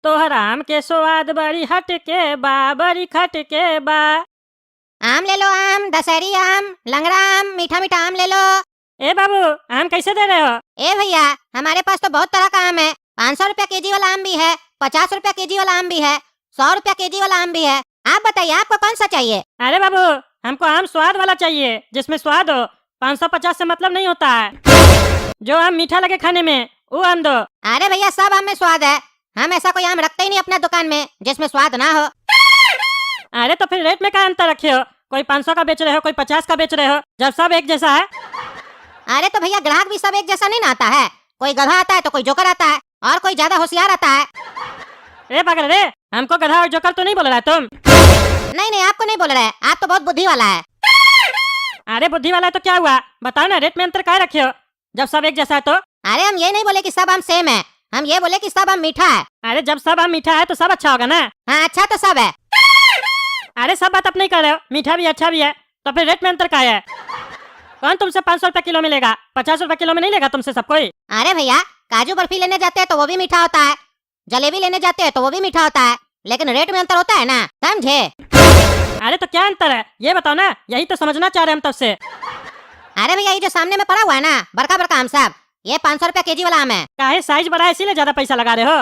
तोहर आम के स्वाद बड़ी हट के बा, बड़ी खट के बा। आम ले लो आम, दशहरी आम, लंगड़ा आम, मीठा मीठा आम ले लो। ए बाबू, आम कैसे दे रहे हो? ए भैया, हमारे पास तो बहुत तरह का आम है। 500 रुपया केजी वाला आम भी है, 50 रुपया केजी वाला आम भी है, 100 रुपया केजी वाला आम भी है। आप बताइए आपको कौन सा चाहिए? अरे बाबू, हमको आम स्वाद वाला चाहिए, जिसमें स्वाद हो। 550 से मतलब नहीं होता है। जो आम मीठा लगे खाने में, वो आम दो। अरे भैया, सब आम में स्वाद है। हम ऐसा कोई आम रखते ही नहीं अपना दुकान में जिसमें स्वाद ना हो। अरे तो फिर रेट में क्या अंतर रखे हो? कोई 500 का बेच रहे हो, कोई 50 का बेच रहे हो, जब सब एक जैसा है। अरे तो भैया, ग्राहक भी सब एक जैसा नहीं ना आता है। कोई गधा आता है तो कोई जोकर आता है, और कोई ज्यादा होशियार आता है। रे पागल रे, हमको गधा और जोकर तो नहीं बोल रहा है तुम? नहीं नहीं, आपको नहीं बोल रहे, आप तो बहुत बुद्धि वाला है। अरे बुद्धि वाला है तो क्या हुआ? बताओ ना, रेट में अंतर क्या रखे हो जब सब एक जैसा है तो? अरे हम ये नहीं बोले कि सब आम सेम है, हम ये बोले कि सब आम मीठा है। अरे जब सब आम मीठा है तो सब अच्छा होगा ना। हाँ, अच्छा तो सब है। अरे सब बात आप नहीं कर रहे हो, मीठा भी अच्छा भी है, तो फिर रेट में अंतर क्या है? कौन तुमसे 500 रुपए किलो में लेगा? 50 रुपए किलो में नहीं लेगा तुमसे सब कोई। अरे भैया, काजू बर्फी लेने जाते हैं तो वो भी मीठा होता है, जलेबी लेने जाते हैं तो वो भी मीठा होता है, लेकिन रेट में अंतर होता है ना, समझे? अरे तो क्या अंतर है ये बताओ ना, यही तो समझना चाह रहे हम तब से। अरे भैया, ये जो सामने में पड़ा हुआ है ना, बड़का बड़का आम सब, ये 500 रुपया केजी वाला आम है। काहे साइज बड़ा है इसीलिए ज्यादा पैसा लगा रहे हो?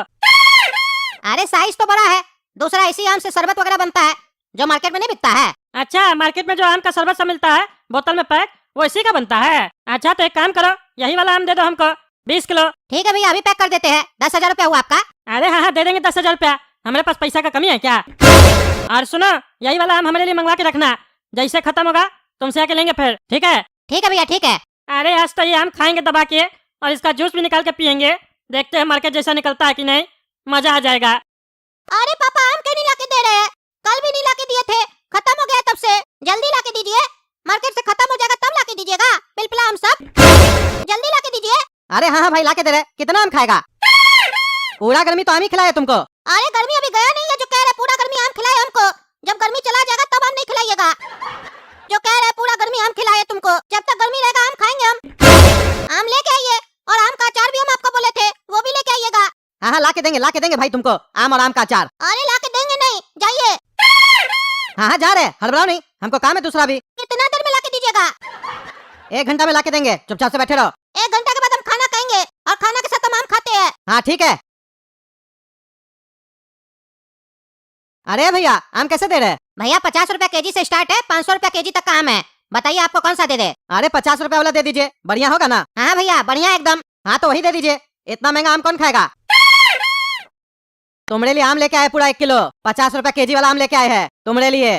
अरे साइज तो बड़ा है, दूसरा इसी आम से शरबत वगैरह बनता है जो मार्केट में नहीं बिकता है। अच्छा, मार्केट में जो आम का शरबत सब मिलता है बोतल में पैक, वो इसी का बनता है। अच्छा तो एक काम करो, यही वाला आम दे दो हमको 20 किलो। ठीक है भैया, अभी पैक कर देते हैं। 10,000 रुपया हुआ आपका। अरे हाँ हाँ, दे देंगे 10,000 रुपया। हमारे पास पैसा का कमी है क्या? और सुनो, यही वाला आम हमारे लिए मंगवा के रखना, जैसे खत्म होगा तुमसे आके लेंगे फिर, ठीक है? ठीक है भैया, ठीक है। अरे आज तो ये आम खाएंगे दबा के, और इसका जूस भी निकाल के पियेंगे, देखते हैं मार्केट जैसा निकलता है कि नहीं, मजा आ जाएगा। अरे पापा, आम क्यों नहीं लाके दे रहे हैं? कल भी नहीं लाके दिए थे, खत्म हो गया तब से। जल्दी लाके दीजिए, मार्केट से खत्म हो जाएगा तब लाके दीजिएगा। पिलपिला आम सब जल्दी लाके दीजिए। अरे हाँ हाँ भाई, लाके दे रहे। कितना आम खाएगा? पूरा गर्मी तो आम ही खिलाया तुमको। अरे गर्मी अभी गया नहीं है, जो कह रहे पूरा गर्मी आम खिलाए हमको। जब गर्मी चला जाएगा तब आम नहीं खिलाइएगा। जो कह रहे पूरा गर्मी आम खिलाए तुमको, जब तक गर्मी रहेगा आम खाएंगे हम। आम लेके आइए, और आम का अचार भी हम आपको बोले थे, वो भी लेके आइएगा। हाँ हाँ, लाके देंगे भाई तुमको आम और आम का अचार। अरे लाके देंगे नहीं, जाइए। हाँ हाँ, जा रहे, हड़बड़ाओ नहीं, हमको काम है दूसरा भी। कितना देर में लाके दीजिएगा? 1 घंटा में लाके देंगे, चुपचाप से बैठे रहो। 1 घंटा के बाद हम खाना खाएंगे, और खाना के साथ हम आम खाते हैं। हाँ ठीक है। अरे भैया, आम कैसे दे रहे? भैया 50 रुपया केजी से स्टार्ट है, 500 रुपया केजी तक का आम है। बताइए आपको कौन सा दे दे? अरे 50 रुपया वाला दे दीजिए, बढ़िया होगा ना? हाँ भैया, बढ़िया एकदम। हाँ तो वही दे दीजिए, इतना महंगा आम कौन खाएगा? तुम्हारे लिए आम लेके आए पूरा 1 किलो, 50 रुपया केजी वाला आम लेके आए हैं तुम्हारे लिए।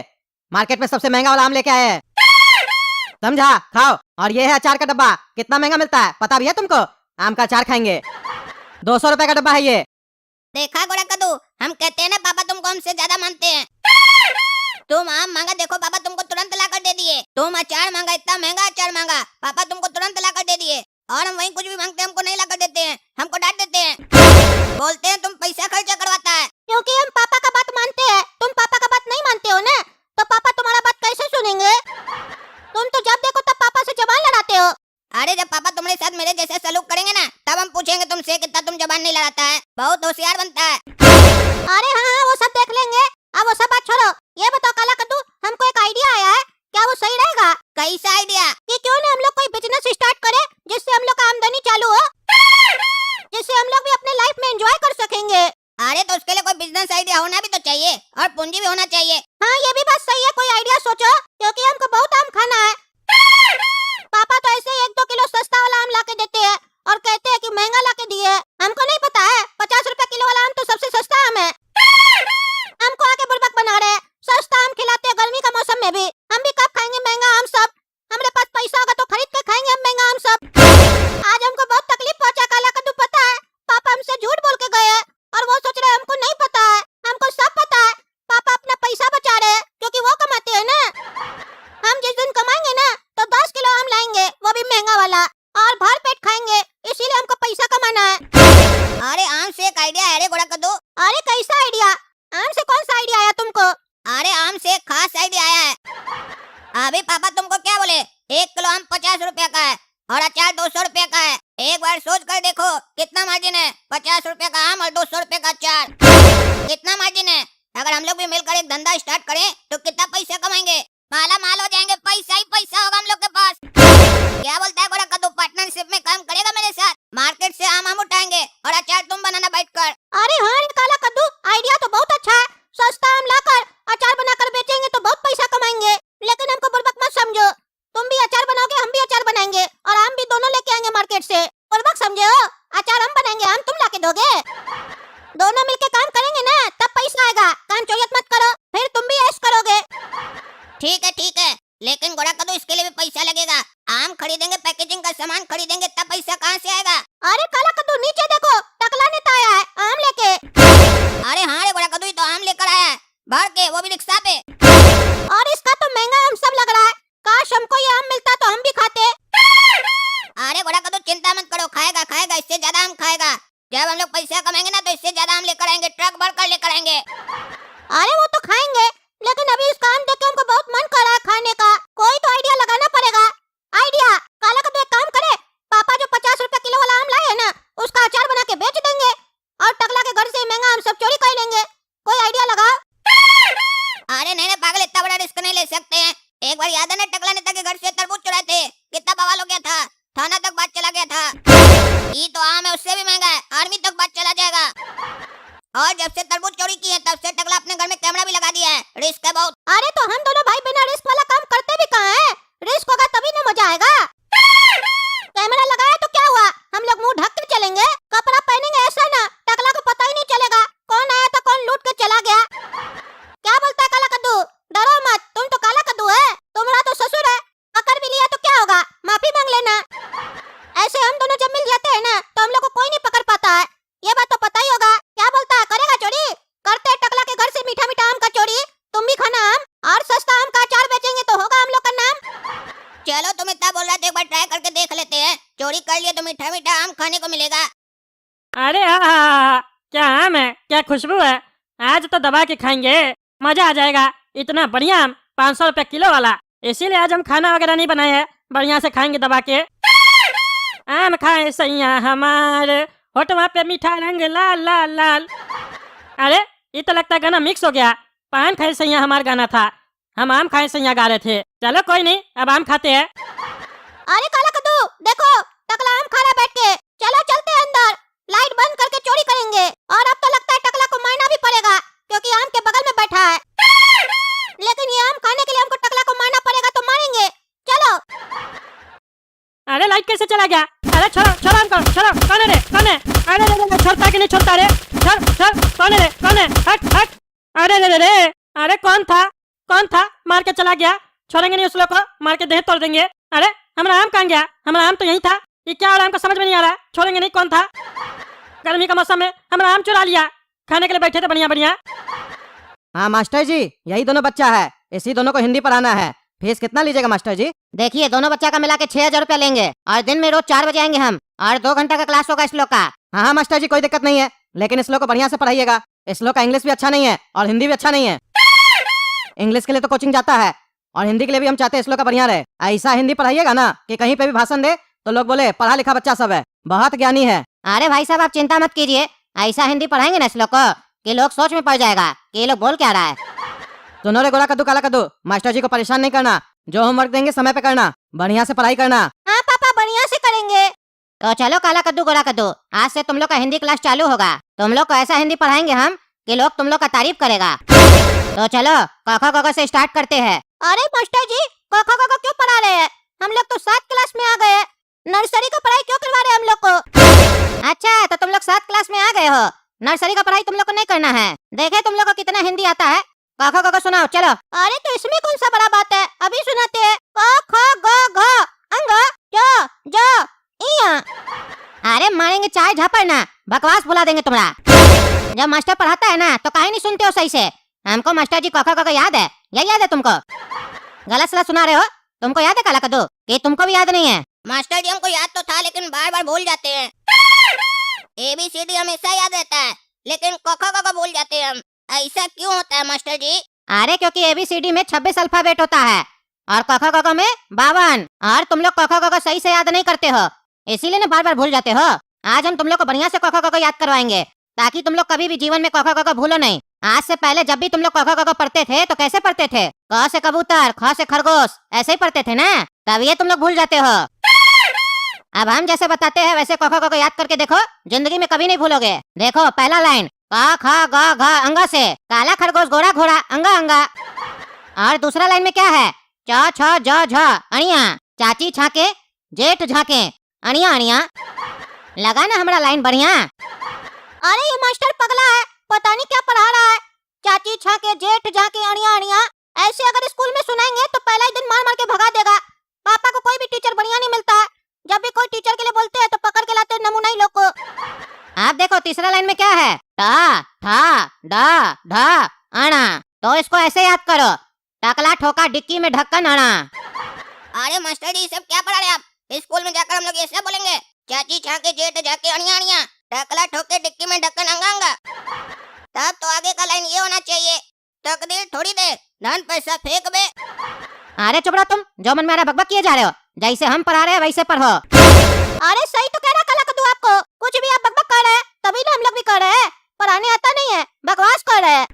मार्केट में सबसे महंगा वाला आम लेके आए हैं, समझा? खाओ। और ये है अचार का डब्बा, कितना महंगा मिलता है पता भी है तुमको? आम का अचार खाएंगे, 200 रुपए का डब्बा है ये। देखा गोड़ा कद्दू, हम कहते हैं ना पापा तुमको हमसे ज्यादा मानते हैं। तुम आम मांगा, देखो पापा तुमको तुरंत लाकर दे दिए। तुम अचार मांगा, इतना महंगा अचार मांगा, पापा तुमको तुरंत लाकर दे दिए। और हम वहीं कुछ भी मांगते हैं हमको नहीं लाकर देते हैं, हमको डांट देते हैं, बोलते हैं तुम पैसा खर्चा करवाता है। क्योंकि हम पापा का बात मानते हैं, तुम पापा का बात नहीं मानते हो ना, तो पापा तुम्हारा बात कैसे सुनेंगे? तुम तो जब देखो तब पापा से जबान लड़ाते हो। अरे जब पापा तुम्हारे साथ मेरे जैसे सलूक करेंगे ना, तब हम पूछेंगे तुमसे कितना तुम जबान नहीं लड़ाता है, बहुत होशियार बनता है। अरे हाँ, वो सब देख लेंगे, अब वो सब बात छोड़ो। ये बताओ काला कद्दू, हमको एक आइडिया आया है, क्या वो सही रहेगा? कैसा आइडिया? कि क्यों ना हम लोग कोई बिजनेस स्टार्ट करें जिससे हम लोग का आमदनी चालू हो, जिससे हम लोग भी अपने लाइफ में एंजॉय कर सकेंगे। अरे तो उसके लिए कोई बिजनेस आइडिया होना भी तो चाहिए, और पूंजी भी होना चाहिए। हाँ ये भी बात सही है, कोई आइडिया सोचो, क्योंकि हमको बहुत आम खाना है। पापा तो ऐसे ही 1-2 किलो सस्ता वाला आम लाके देते हैं और कहते हैं कि महंगा लाके दिए। हमको नहीं पता है 50 रुपया किलो वाला आम तो सबसे सस्ता आम है। हमको आके बुड़बक बना रहे हैं, सस्ता आम खिलाते हैं गर्मी का मौसम में भी। हम भी कब खाएंगे महंगा आम सब? हमारे पास पैसा होगा तो खरीद के खाएंगे हम महंगा आम सब। आज हमको बहुत तकलीफ पहुंचा काला कद्दू, पता है? पापा हमसे झूठ बोल के गए और वो सोच रहे हमको नहीं पता है, हमको सब पता है। पापा अपना पैसा बचा रहे हैं क्योंकि वो कमाते हैं ना। हम जिस दिन कमाएंगे ना तो 10 किलो आम लाएंगे, वो भी महंगा वाला, और भर पेट खाएंगे, इसीलिए हमको पैसा कमाना है। अरे आम से एक आइडिया है रे गोड़ा कद्दू। अरे कैसा आइडिया? आम से कौन सा आइडिया आया तुमको? अरे आम से एक खास आइडिया आया है। अभी पापा तुमको क्या बोले, 1 किलो आम 50 रुपया का है और अचार 200 रुपया का है। एक बार सोच कर देखो कितना मार्जिन है, 50 रुपया का आम और 200 रुपया का अचार। कितना मार्जिन है? अगर हम लोग भी मिलकर एक धंधा स्टार्ट करें तो कितना पैसा कमाएंगे? माला माल हो जाएंगे, पैसा ही पैसा होगा हम लोग के पास। क्या बोलता है गोरा कद्दू, पार्टनरशिप में काम करेगा मेरे साथ? मार्केट से आम हम उठाएंगे और अचार तुम बनाना बैठकर। अरे हाँ रे काला कद्दू, आइडिया तो बहुत अच्छा है। सस्ता आम लाकर अचार बनाकर बेचेंगे तो बहुत पैसा कमाएंगे। लेकिन हमको बुड़बक मत समझो, तुम भी अचार बनाओगे, हम भी अचार बनाएंगे और आम भी दोनों लेके आएंगे मार्केट से। बुड़बक समझे हो? अचार हम बनाएंगे, आम तुम लाके दोगे। दोनों मिलके काम करेंगे ना, तब पैसा आएगा। काम चोरियत मत करो, फिर तुम भी ऐश करोगे। ठीक है, लेकिन गोरा कद्दू इसके लिए भी पैसा लगेगा। आम खरीदेंगे, पैकेजिंग का सामान खरीदेंगे, तब पैसा कहाँ से आएगा? अरे काला कद्दू नीचे देखो, टकला नेता आया है आम लेके। अरे हाँ रे गोरा कद्दू, तो आम लेकर आया है भर के, वो भी रिक्शा पे। और इसका तो महंगा आम सब लग रहा है। काश हमको ये आम मिलता तो हम भी खाते। अरे गोरा कद्दू चिंता मत करो, खाएगा खाएगा, इससे ज्यादा आम खाएगा। जब हम लोग पैसा कमाएंगे ना तो इससे ज्यादा आम लेकर आएंगे, ट्रक भर कर लेकर आएंगे। अरे वो तो खाएंगे, लेकिन अभी इसका आम देख के हमको बहुत मन कर रहा है खाने का। कोई तो आइडिया लगाना पड़ेगा। आइडिया काला कद्दू, एक काम करे, पापा जो 50 रुपए किलो वाला आम लाए है ना, उसका अचार बना के बेच देंगे और टकला के घर से महंगा आम सब चोरी कर लेंगे। कोई आइडिया लगाओ। अरे नहीं पागल, इतना बड़ा रिस्क नहीं ले सकते हैं। एक बार याद है ना, टकला नेता के घर से तरबूज चुराए थे, कितना बवाल हो गया था, थाना तक बात चला गया था। ये तो आम है, उससे भी महंगा है, आर्मी तक बात चला जाएगा। और जब से तरबूज चोरी की है तब से टकला अपने घर में कैमरा भी लगा दिया है। रिस्क है बहुत। अरे तो हम दोनों भाई बिना रिस्क वाला काम करते भी कहाँ हैं? रिस्क होगा तभी ना मजा आएगा। कैमरा लगाया तो क्या हुआ, हम लोग मुंह ढक कर चलेंगे, कपड़ा पहनेंगे ऐसा ना टकला को पता ही नहीं चलेगा कौन आया था कौन लूट के चला गया। क्या बोलता है काला कद्दू? डरो मत, तुम तो काला कद्दू है, तुम्हारा तो ससुर है। पकड़ भी लिया तो क्या होगा, माफी मांग लेना। ऐसे हम दोनों जब मिल जाते हैं ना तो हम लोग को कोई नहीं पकड़ पाता है, ये बात तो पता ही होगा। क्या बोलता है, करेगा चोरी? करते हैं टकला के घर से मीठा मीठा आम का चोरी, तुम भी खाना आम और सस्ता आम का अचार बेचेंगे तो होगा हम लोग का नाम। चलो तुम इतना बोल रहे थे, एक बार ट्राई करके देख लेते हैं। चोरी कर लिए तो मीठा मीठा आम खाने को मिलेगा। अरे हाँ, क्या आम है, क्या खुशबू है। आज तो दबा के खाएंगे, मजा आ जाएगा। इतना बढ़िया आम, 500 रुपए किलो वाला। इसीलिए आज हम खाना वगैरह नहीं बनाए हैं, बढ़िया से खाएंगे दबा के। आम खाए सैया हमारे, होठवा पे मीठा रंग लाल लाल लाल। अरे ये तो लगता है गाना मिक्स हो गया। पान खाए सैया हमारा गाना था, हम आम खाए सैया गा रहे थे। चलो कोई नहीं, अब आम खाते हैं। अरे काला कद्दू देखो, टकला आम खा रहा बैठ के। चलो चलते हैं अंदर, लाइट बंद करके चोरी करेंगे। और अब तो लगता है टकला को मारना भी पड़ेगा, क्योंकि आम के बगल में बैठा है। लेकिन ये आम खाने के लिए हमको टकला को मारना पड़ेगा, तो मारेंगे। चलो। अरे लाइट कैसे चला गया? अरे छोड़ो छोड़ो हमको, छोड़ो। कौन है रे, कौन है? अरे रे, छोड़ता कि नहीं छोड़ता रे? छोड़ छोड़, कौन है रे, कौन है? हट हट। अरे रे, अरे कौन था? मार के चला गया। छोड़ेंगे नहीं उस लोग को, मार के देह तोड़ देंगे। अरे हमारा आम कहाँ गया? हमारा आम तो यही था। ये क्या हो रहा है हमको समझ में नहीं आ रहा। छोड़ेंगे नहीं, कौन था? गर्मी का मौसम में हमारा आम चुरा लिया, खाने के लिए बैठे थे बढ़िया बढ़िया। हाँ मास्टर जी, यही दोनों बच्चा है, इसी दोनों को हिंदी पढ़ाना है। फीस कितना लीजिएगा मास्टर जी? देखिए दोनों बच्चा का मिला के 6000 रुपया लेंगे और दिन में रोज 4 बजे आएंगे हम, और 2 घंटा का क्लास होगा इस लोग का। हाँ मास्टर जी, कोई दिक्कत नहीं है, लेकिन इस लोग को बढ़िया से पढ़ाइएगा। इस लोग का इंग्लिश भी अच्छा नहीं है और हिंदी भी अच्छा नहीं है। इंग्लिश के लिए तो कोचिंग जाता है और हिंदी के लिए भी हम चाहते हैं इस लोग का बढ़िया रहे। ऐसा हिंदी पढ़ाइएगा ना कि कहीं पे भी भाषण दे तो लोग बोले पढ़ा लिखा बच्चा सब है, बहुत ज्ञानी है। अरे भाई साहब आप चिंता मत कीजिए, ऐसा हिंदी पढ़ाएंगे ना इस लोग को कि लोग सोच में पड़ जाएगा कि ये लोग बोल क्या रहा है। सुनो रे गोरा कद्दू काला कद्दू, मास्टर जी को परेशान नहीं करना, जो होमवर्क देंगे समय पे करना, बढ़िया से पढ़ाई करना। हाँ पापा बढ़िया से करेंगे। तो चलो काला कद्दू गोरा कद्दू, आज से तुम लोग का हिंदी क्लास चालू होगा। तुम लोग को ऐसा हिंदी पढ़ाएंगे हम कि लोग तुम लोग का तारीफ करेगा। तो चलो क ख ग घ से स्टार्ट करते हैं। अरे मास्टर जी क ख ग घ क्यों पढ़ा रहे हैं? हम लोग तो 7 क्लास में आ गए, नर्सरी का पढ़ाई क्यों करवा रहे हैं हम लोग को? अच्छा तो तुम लोग 7 क्लास में आ गए हो, नर्सरी का पढ़ाई तुम लोग को नहीं करना है। देखे तुम लोग को कितना हिंदी आता है। क ख ग घ सुनाओ चलो। अरे तो इसमें कौन सा बड़ा बात है, अभी सुनाते हैं। क ख ग घ अंग ज ज इया। अरे मारेंगे चाय झापर ना, बकवास भुला देंगे तुम्हारा। जब मास्टर पढ़ाता है ना तो काहे नहीं सुनते हो सही से? हमको मास्टर जी क ख ग घ याद है, यही याद है तुमको? गलत सलत सुना रहे हो, तुमको याद है काला कद्दू कि तुमको भी याद नहीं है? मास्टर जी हमको याद तो था लेकिन बार बार भूल जाते हैं। ABCD हमेशा याद रहता है लेकिन क ख ग घ भूल जाते हैं हम। ऐसा क्यों होता है मास्टर जी? अरे क्योंकि ABCD में 26 अल्फाबेट होता है और क ख ग घ में 52, और तुम लोग क ख ग घ सही से याद नहीं करते हो, इसीलिए ना बार बार भूल जाते हो। आज हम तुम लोग को बढ़िया से क ख ग घ याद करवाएंगे। ताकि तुम लोग कभी भी जीवन में क ख भूलो नहीं। आज से पहले जब भी तुम लोग क ख पढ़ते थे तो कैसे पढ़ते थे? क से कबूतर, ख से खरगोश, ऐसे ही पढ़ते थे ना, तब ये तुम लोग भूल जाते हो। अब हम जैसे बताते हैं वैसे क ख याद करके देखो, जिंदगी में कभी नहीं भूलोगे। देखो पहला लाइन, क ख ग घ अंगा से, काला खरगोश गोरा घोड़ा अंगा अंगा। और दूसरा लाइन में क्या है? च छ ज झ अणिया, चाची छाके जेठ झाके अणिया अणिया। लगा ना हमारा लाइन बढ़िया? अरे ये मास्टर पगला है, पता नहीं क्या पढ़ा रहा है। चाची छाके जेठ झाके अणिया अणिया, ऐसे अगर स्कूल में सुनाएंगे तो पहला ही दिन मार मार के भगा देगा। पापा को कोई भी टीचर बढ़िया नहीं मिलता है, जब भी कोई टीचर के लिए बोलते हैं तो पकड़ के लाते हैं नमूना ही लोग को। आप देखो तीसरा लाइन में क्या है? टा था ढा ढा अणा, तो इसको ऐसे याद करो, टकला ठोका डिक्की में ढक्कन अणा। अरे मास्टर जी, सब क्या पढ़ा रहे आप? स्कूल में जाकर हम लोग ये सब बोलेंगे? चाची छाके जेठ जाके अणिया अणिया, टकला ठोके डिक्की में ढक्कन अंगा अंगा। तब तो आगे का लाइन ये होना चाहिए, तकदीर थोड़ी दे धन पैसा फेंक बे। अरे चुप रहो तुम, जो मन में आ रहा बकबक किए जा रहे हो। जैसे हम पढ़ा रहे हैं वैसे पढ़ो। अरे सही तो कह रहा काला कद्दू, आपको कुछ भी आप बकबक कर रहे हैं, तभी ना हम लोग भी कर रहे हैं। पढ़ाने आता नहीं है, बकवास कर रहे हैं।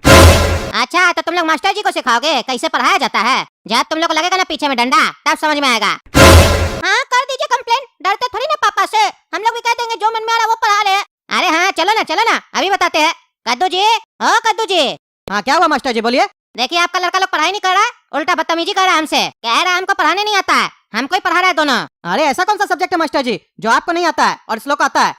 अच्छा तो तुम लोग मास्टर जी को सिखाओगे कैसे पढ़ाया जाता है? जब तुम लोग को लगेगा ना पीछे में डंडा, तब समझ में आएगा। हाँ कर दीजिए कंप्लेंट, डरते थोड़ी ना पापा से, हम लोग भी कह देंगे जो मन में आ रहा वो पढ़ा रहे हैं। अरे हाँ चलो ना अभी बताते हैं। कद्दू जी, ओ कद्दू जी। हाँ क्या हुआ मास्टर जी, बोलिए। देखिए आपका लड़का लोग पढ़ाई नहीं कर रहा है, उल्टा बदतमीजी कर रहा है हमसे, कह रहा है हमको पढ़ाने नहीं आता है, हमको ही पढ़ा रहा है दोनों। अरे ऐसा कौन सा सब्जेक्ट है मास्टर जी जो आपको नहीं आता है और इस लोग को आता है?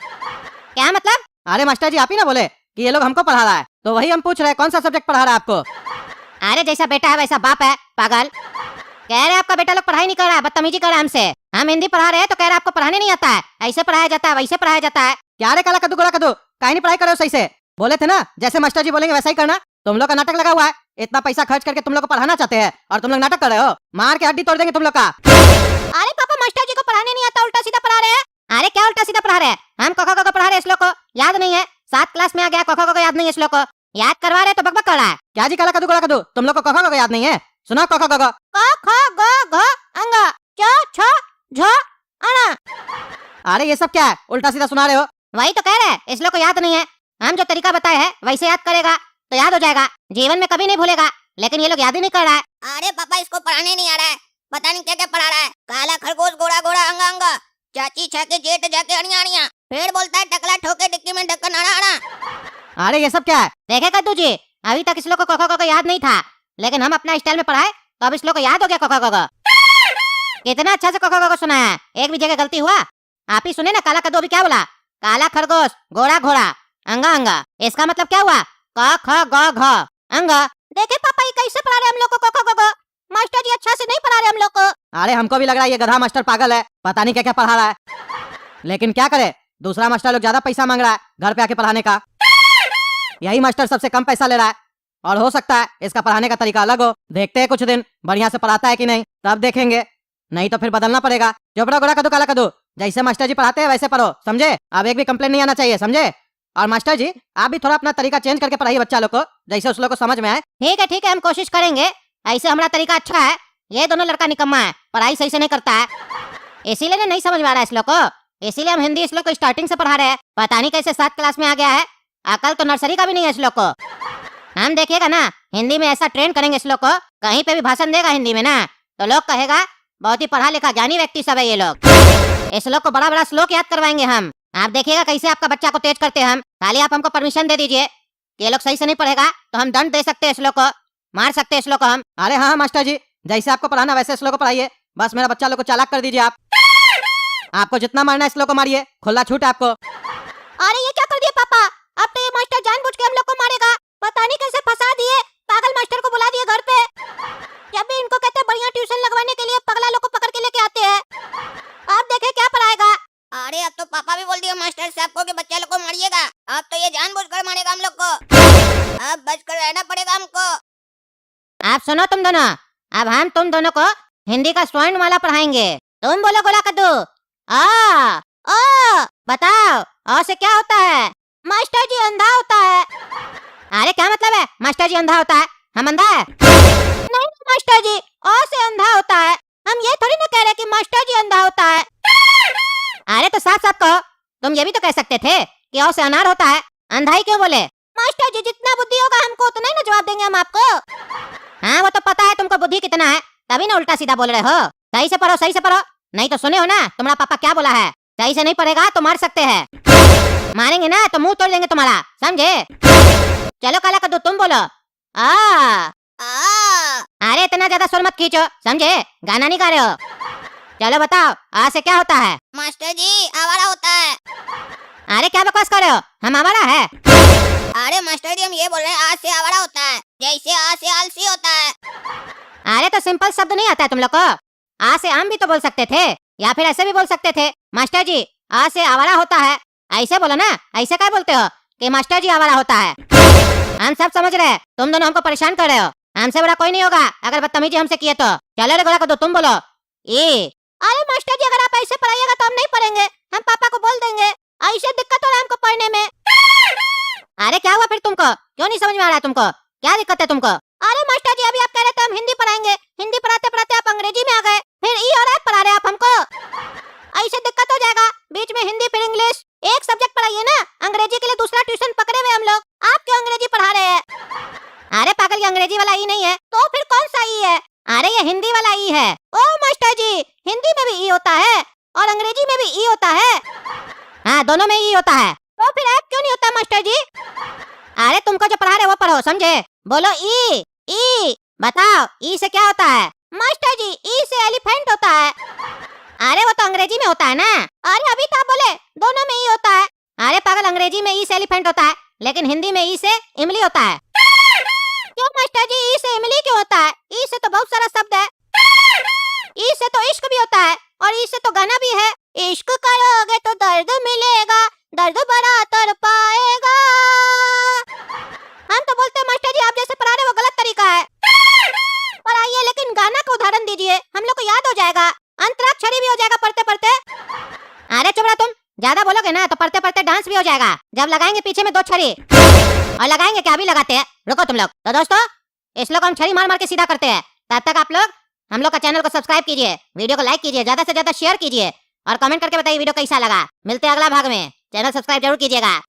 क्या मतलब? अरे मास्टर जी, आप ही ना बोले कि ये लोग हमको पढ़ा रहा है, तो वही हम पूछ रहे हैं कौन सा सब्जेक्ट पढ़ा रहा है आपको। अरे जैसा बेटा है वैसा बाप है, पागल। कह रहे आपका बेटा लोग पढ़ाई नहीं कर रहा है, बदतमीजी कर रहा है हमसे। हम हिंदी पढ़ा रहे हैं तो कह रहे आपको पढ़ाने नहीं आता है, ऐसे पढ़ाया जाता है वैसे पढ़ाया जाता है। क्या रे काला कद्दू गोरा कद्दू, काहे नहीं पढ़ाई कर रहे हो सही से? बोले थे ना जैसे मास्टर जी बोलेंगे वैसा ही करना। तुम लोग का नाटक लगा हुआ है, इतना पैसा खर्च करके तुम लोग को पढ़ाना चाहते हैं और तुम लोग नाटक कर रहे हो। मार के हड्डी तोड़ देंगे तुम लोग का। अरे पापा मास्टर जी को पढ़ाने नहीं आता, उल्टा सीधा पढ़ा रहे हैं। अरे क्या उल्टा सीधा पढ़ा रहे हैं? हम क ख पढ़ा रहे हैं, इस लोग को याद नहीं है, 7 क्लास में आ गया, क ख याद नहीं है, इस लोग को याद करवा रहे तो बकबक कर रहा है। क्या जी काला कद्दू गोरा कद्दू, तुम लोग को क ख याद नहीं है? सुना क ख ग ग अंगा च छ झ अणा। अरे ये सब क्या है, उल्टा सीधा सुना रहे हो? वही तो कह रहे हैं, इस लोग को याद नहीं है। हम जो तरीका बताए हैं वैसे याद करेगा तो याद हो जाएगा, जीवन में कभी नहीं भूलेगा। लेकिन ये लोग याद ही नहीं कर रहा है। अरे पापा, इसको पढ़ाने नहीं आ रहा है, पता नहीं क्या क्या पढ़ा रहा है। काला खरगोश गोरा गोरा अंगा अंगा, चाची छाके जेठ जाके अणिया अणिया, फिर बोलता है टकला ठोके डिक्की में ढक्कन अणा अणा। अरे ये सब क्या है? देखे कद्दू जी, अभी तक इस लोग को क याद नहीं था, लेकिन हम अपना स्टाइल में पढ़ाए तो अब इस लोग को याद हो गया क कितना अच्छा से क सुनाया, एक भी जगह गलती हुआ? आप ही सुने ना, काला कद्दू अभी क्या बोला? काला खरगोश गोरा घोड़ा अंगा अंगा, इसका मतलब क्या हुआ? क ख ग घ अंगा। देखे पापा ये कैसे पढ़ा रहे हम लोग को क ख। मास्टर जी अच्छा से नहीं पढ़ा रहे हम लोग को। अरे हमको भी लग रहा है ये गधा मास्टर पागल है, पता नहीं क्या क्या पढ़ा रहा है। लेकिन क्या करे, दूसरा मास्टर लोग ज्यादा पैसा मांग रहा है घर पे आके पढ़ाने का, यही मास्टर सबसे कम पैसा ले रहा है। और हो सकता है इसका पढ़ाने का तरीका अलग हो। देखते हैं कुछ दिन बढ़िया से पढ़ाता है कि नहीं, तब देखेंगे, नहीं तो फिर बदलना पड़ेगा। जो बड़ा गोरा कद्दू काला कद्दू, जैसे मास्टर जी पढ़ाते हैं वैसे पढ़ो, समझे? अब एक भी कंप्लेन नहीं आना चाहिए, समझे? और मास्टर जी आप भी थोड़ा अपना तरीका चेंज करके पढ़ाइए बच्चा लोग को, जैसे उस लोग को समझ में आए। ठीक है हम कोशिश करेंगे। ऐसे हमारा तरीका अच्छा है, ये दोनों लड़का निकम्मा है, पढ़ाई सही से नहीं करता है, इसीलिए ना नहीं समझ में आ रहा है इस लोग को। इसीलिए हम हिंदी इस लोग को स्टार्टिंग से पढ़ा रहे हैं। पता नहीं कैसे 7 क्लास में आ गया है, अकल तो नर्सरी का भी नहीं है इस लोग को। हम देखिएगा ना, हिंदी में ऐसा ट्रेन करेंगे इस लोग को, कहीं पे भी भाषण देगा हिंदी में ना तो लोग कहेगा बहुत ही पढ़ा लिखा ज्ञानी व्यक्ति सब है ये लोग। इस लोग को बड़ा बड़ा श्लोक याद करवाएंगे हम। आप देखिएगा कैसे आपका बच्चा को तेज करते हैं हम। खाली आप हमको परमिशन दे दीजिए कि ये लोग सही से नहीं पढ़ेगा तो हम दंड दे सकते हैं इस लोग को, मार सकते हैं इस लोग को हम। अरे हाँ मास्टर जी, जैसे आपको पढ़ाना वैसे इस लोग को पढ़ाइए, बस मेरा बच्चा लोग को चालाक कर दीजिए आप। आपको जितना मारना है इस लोग को मारिए, खुला छूट है आपको। अरे ये क्या कर दिए पापा, अब तो ये मास्टर जानबूझ के हम लोग को मारेगा। पता नहीं कैसे फंसा दिए, पागल मास्टर को बुला दिए घर पे। जब भी इनको कहते बढ़िया ट्यूशन लगवाने के लिए पगला लोग को पकड़ के लेके आते हैं। आप देखे क्या पढ़ाएगा। अरे अब तो पापा भी बोल दिया मास्टर साहब को कि बच्चा लोग को मारिएगा। अब तो ये जानबूझकर मारेगा हम लोग को, अब बचकर रहना पड़ेगा हमको। आप सुनो तुम दोनों, अब हम तुम दोनों को हिंदी का स्वर्ण माला पढ़ाएंगे। तुम बोलो गोला कद्दू, आ ओ बताओ अ से क्या होता है? मास्टर जी अंधा होता है। अरे क्या मतलब है मास्टर जी अंधा होता है? हम अंधा है? नहीं मास्टर जी, अ से अंधा होता है। हम ये थोड़ी ना कह रहे कि मास्टर जी अंधा होता है। अरे तो साफ साफ कहो, तुम ये भी तो कह सकते थे कि अ से अनार होता है। अंधाई क्यों बोले? मास्टर जी जितना बुद्धि होगा हमको उतना ही ना जवाब देंगे हम आपको। हाँ वो तो पता है तुमको बुद्धि कितना है, तभी ना उल्टा सीधा बोल रहे हो। सही से पढ़ो, सही से पढ़ो, नहीं तो सुने हो ना तुम्हारा पापा क्या बोला है। सही से नहीं पढ़ेगा तो मार सकते हैं, मारेंगे ना तो मुंह तोड़ देंगे तुम्हारा, समझे? चलो काला कद्दू तुम बोलो। आ अरे इतना ज्यादा सुर मत खींचो, समझे? गाना नहीं गा रहे हो। चलो बताओ आ से क्या होता है? मास्टर जी आवारा होता है। अरे क्या बकवास कर रहे हो, हम आवारा है? अरे मास्टर जी हम ये बोल रहे हैं, आ से आवारा होता है, जैसे आ से आलसी होता है। अरे तो सिंपल शब्द नहीं आता है तुम लोग को? आ से आम भी तो बोल सकते थे, या फिर ऐसे भी बोल सकते थे, मास्टर जी आ से आवारा होता है, ऐसे बोलो ना। ऐसे क्या बोलते हो कि मास्टर जी आवारा होता है? हम सब समझ रहे हैं, तुम दोनों हमको परेशान कर रहे हो। हमसे बड़ा कोई नहीं होगा अगर बदतमीजी हमसे किए तो। चलो रे गोरा कद्दू तुम बोलो। ए अरे मास्टर जी अगर आप ऐसे पढ़ाइएगा तो हम नहीं पढ़ेंगे, हम पापा को बोल देंगे, ऐसे दिक्कत हो रहा है हमको पढ़ने में। अरे क्या हुआ फिर तुमको, क्यों नहीं समझ में आ रहा है तुमको, क्या दिक्कत है तुमको? अरे मास्टर जी अभी आप कह रहे थे हम हिंदी पढ़ाएंगे, हिंदी पढ़ाते पढ़ाते आप अंग्रेजी में आ गए, फिर ई और एफ पढ़ा रहे आप हमको, ऐसे दिक्कत हो जाएगा। बीच में हिंदी फिर इंग्लिश, एक सब्जेक्ट पढ़ाइए ना। अंग्रेजी के लिए दूसरा ट्यूशन पकड़े हुए हम लोग, आप क्यों अंग्रेजी पढ़ा रहे हैं? अरे पागल ये अंग्रेजी वाला ई नहीं है तो फिर कौन सा ई है? अरे ये हिंदी वाला ई है। ओ मास्टर जी हिंदी में भी ई होता है और अंग्रेजी में भी ई होता है। हाँ दोनों में ई होता है, तो फिर एफ क्यों नहीं होता मास्टर जी? अरे तुमको जो पढ़ा रहे वो पढ़ो, समझे? बोलो ई। ई बताओ ई से क्या होता है? मास्टर जी ई से एलिफेंट होता है। अरे वो तो अंग्रेजी में होता है ना। अरे अभी तो आप बोले दोनों में ई होता है। अरे पागल अंग्रेजी में ई से एलिफेंट होता है, लेकिन हिंदी में ई से इमली होता है। क्यों मास्टर जी ई से इमली क्यों होता है? ई से तो बहुत सारा शब्द है, ई से तो इश्क भी होता है और ई से तो गाना भी है। इश्क करोगे तो दर्द मिलेगा, दर्द बड़ा तड़पाएगा। हम तो बोलते हैं मास्टर जी आप जैसे पढ़ा रहे वो गलत तरीका है, पढ़ाइए लेकिन गाना का उदाहरण दीजिए, हम लोग को याद हो जाएगा, अंतराक्षरी भी हो जाएगा पढ़ते पढ़ते। अरे चुप रहो तुम, ज्यादा बोलोगे ना तो पढ़ते पढ़ते डांस भी हो जाएगा। जब लगाएंगे पीछे में 2 छड़ी और लगाएंगे क्या अभी लगाते हैं, रुको तुम लोग। तो दोस्तों इस लोग हम छड़ी मार मार के सीधा करते हैं, तब तक आप लोग हम लोग का चैनल को सब्सक्राइब कीजिए, वीडियो को लाइक कीजिए, ज्यादा से ज्यादा शेयर कीजिए और कमेंट करके बताइए वीडियो कैसा लगा। मिलते हैं अगला भाग में, चैनल सब्सक्राइब जरूर कीजिएगा।